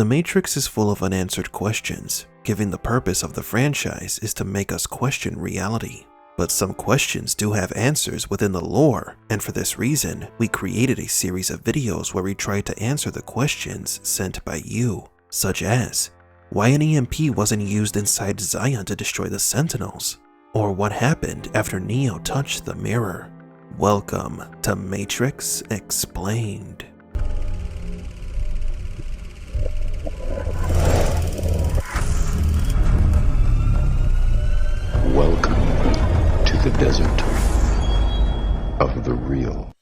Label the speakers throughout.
Speaker 1: The Matrix is full of unanswered questions, given the purpose of the franchise is to make us question reality. But some questions do have answers within the lore, and for this reason, we created a series of videos where we tried to answer the questions sent by you, such as, why an EMP wasn't used inside Zion to destroy the Sentinels, or what happened after Neo touched the mirror. Welcome to Matrix Explained.
Speaker 2: Welcome to the desert of the real.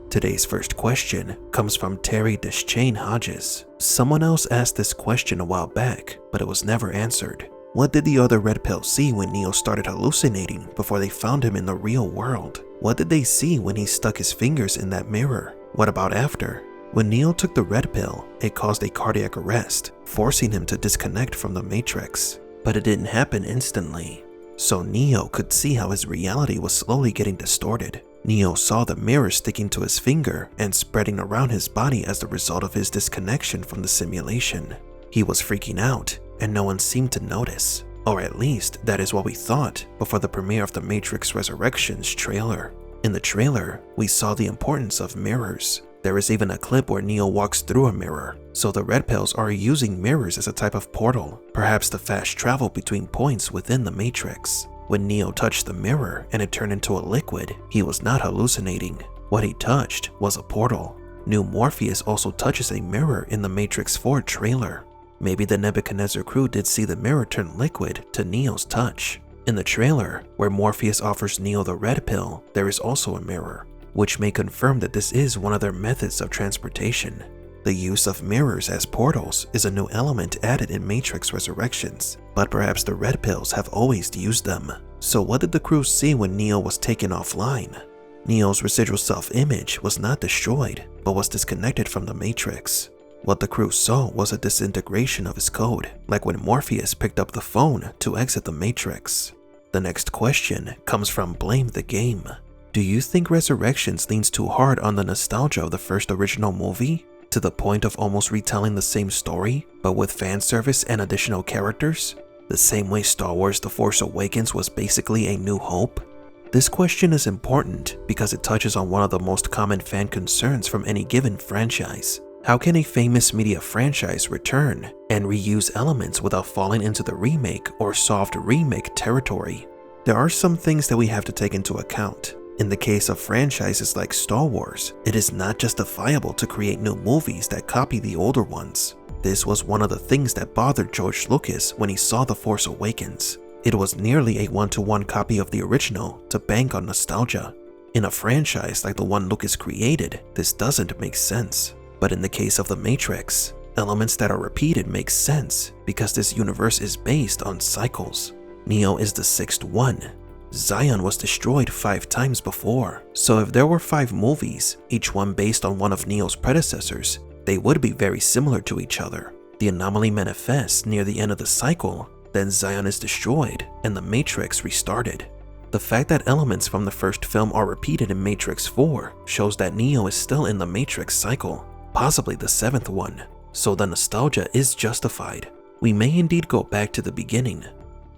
Speaker 1: Today's first question comes from Terry Deschain Hodges. Someone else asked this question a while back, but it was never answered. What did the other Red Pill see when Neo started hallucinating before they found him in the real world? What did they see when he stuck his fingers in that mirror? What about after? When Neo took the Red Pill, it caused a cardiac arrest, forcing him to disconnect from the Matrix. But it didn't happen instantly. So Neo could see how his reality was slowly getting distorted. Neo saw the mirror sticking to his finger and spreading around his body as the result of his disconnection from the simulation. He was freaking out, and no one seemed to notice. Or at least, that is what we thought before the premiere of the Matrix Resurrections trailer. In the trailer, we saw the importance of mirrors. There is even a clip where Neo walks through a mirror, so the Red Pills are using mirrors as a type of portal, perhaps to fast travel between points within the Matrix. When Neo touched the mirror and it turned into a liquid, he was not hallucinating. What he touched was a portal. New Morpheus also touches a mirror in the Matrix 4 trailer. Maybe the Nebuchadnezzar crew did see the mirror turn liquid to Neo's touch. In the trailer, where Morpheus offers Neo the Red Pill, there is also a mirror, which may confirm that this is one of their methods of transportation. The use of mirrors as portals is a new element added in Matrix Resurrections, but perhaps the Red Pills have always used them. So what did the crew see when Neo was taken offline? Neo's residual self-image was not destroyed, but was disconnected from the Matrix. What the crew saw was a disintegration of his code, like when Morpheus picked up the phone to exit the Matrix. The next question comes from Blame the Game. Do you think Resurrections leans too hard on the nostalgia of the first original movie, to the point of almost retelling the same story, but with fan service and additional characters? The same way Star Wars The Force Awakens was basically a New Hope? This question is important because it touches on one of the most common fan concerns from any given franchise. How can a famous media franchise return and reuse elements without falling into the remake or soft remake territory? There are some things that we have to take into account. In the case of franchises like Star Wars, it is not justifiable to create new movies that copy the older ones. This was one of the things that bothered George Lucas when he saw The Force Awakens. It was nearly a one-to-one copy of the original to bank on nostalgia. In a franchise like the one Lucas created, this doesn't make sense. But in the case of The Matrix, elements that are repeated make sense because this universe is based on cycles. Neo is the sixth one. Zion was destroyed 5 times before, so if there were 5 movies, each one based on one of Neo's predecessors, they would be very similar to each other. The anomaly manifests near the end of the cycle, then Zion is destroyed and the Matrix restarted. The fact that elements from the first film are repeated in Matrix 4 shows that Neo is still in the Matrix cycle, possibly the 7th one, so the nostalgia is justified. We may indeed go back to the beginning.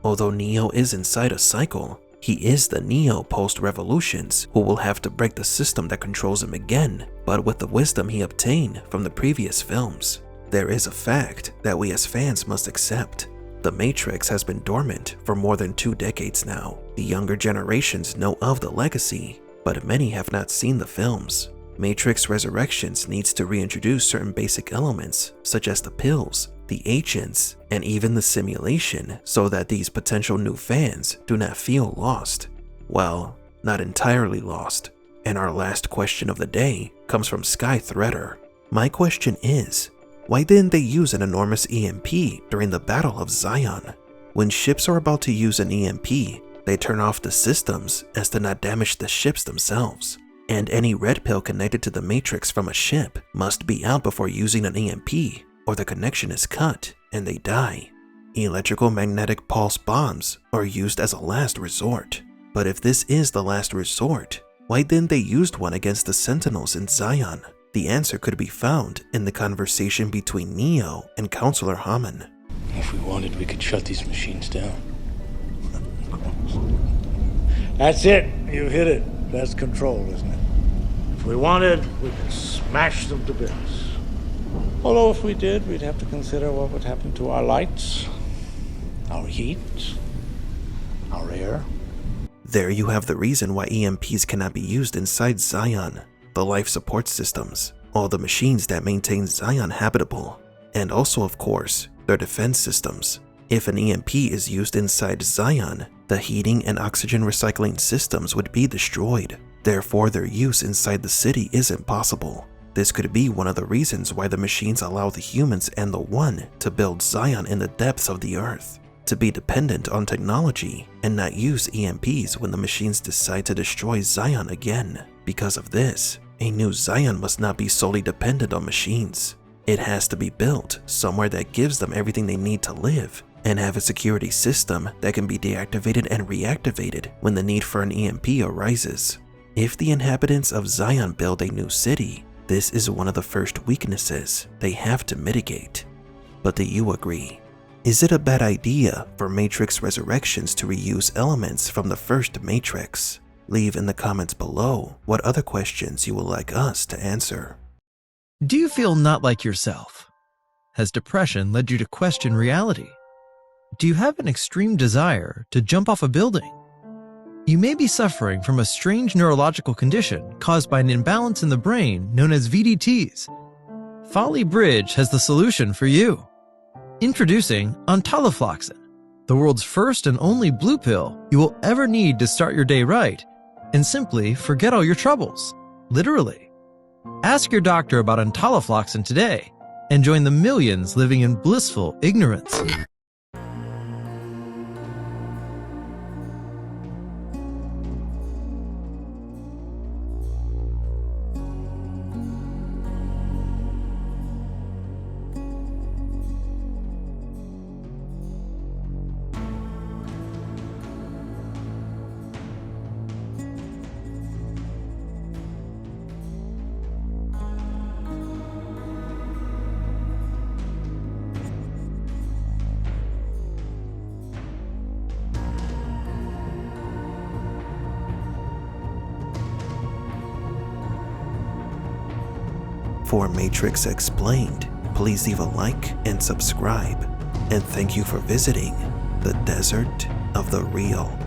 Speaker 1: Although Neo is inside a cycle, he is the Neo post-Revolutions who will have to break the system that controls him again, but with the wisdom he obtained from the previous films. There is a fact that we as fans must accept. The Matrix has been dormant for more than 2 decades now. The younger generations know of the legacy, but many have not seen the films. Matrix Resurrections needs to reintroduce certain basic elements, such as the pills, the agents, and even the simulation, so that these potential new fans do not feel lost. Well, not entirely lost. And our last question of the day comes from Sky Threader. My question is, why didn't they use an enormous EMP during the Battle of Zion? When ships are about to use an EMP, they turn off the systems as to not damage the ships themselves. And any Red Pill connected to the Matrix from a ship must be out before using an EMP, or the connection is cut and they die. Electrical magnetic pulse bombs are used as a last resort. But if this is the last resort, why didn't they use one against the Sentinels in Zion? The answer could be found in the conversation between Neo and Counselor Hammond.
Speaker 3: If we wanted, we could shut these machines down. That's it. You hit it. That's control, isn't it? If we wanted, we could smash them to bits. Although if we did, we'd have to consider what would happen to our lights, our heat, our air.
Speaker 1: There you have the reason why EMPs cannot be used inside Zion, the life support systems, all the machines that maintain Zion habitable, and also, of course, their defense systems. If an EMP is used inside Zion, the heating and oxygen recycling systems would be destroyed. Therefore, their use inside the city isn't possible. This could be one of the reasons why the machines allow the humans and the One to build Zion in the depths of the earth, to be dependent on technology and not use EMPs when the machines decide to destroy Zion again. Because of this, a new Zion must not be solely dependent on machines. It has to be built somewhere that gives them everything they need to live, and have a security system that can be deactivated and reactivated when the need for an EMP arises. If the inhabitants of Zion build a new city, this is one of the first weaknesses they have to mitigate. But do you agree? Is it a bad idea for Matrix Resurrections to reuse elements from the first Matrix? Leave in the comments below what other questions you would like us to answer.
Speaker 4: Do you feel not like yourself? Has depression led you to question reality? Do you have an extreme desire to jump off a building? You may be suffering from a strange neurological condition caused by an imbalance in the brain known as VDTs. Folly Bridge has the solution for you. Introducing Entalofloxacin, the world's first and only blue pill you will ever need to start your day right and simply forget all your troubles, literally. Ask your doctor about Entalofloxacin today and join the millions living in blissful ignorance.
Speaker 1: For Matrix Explained, please leave a like and subscribe. And thank you for visiting the Desert of the Real.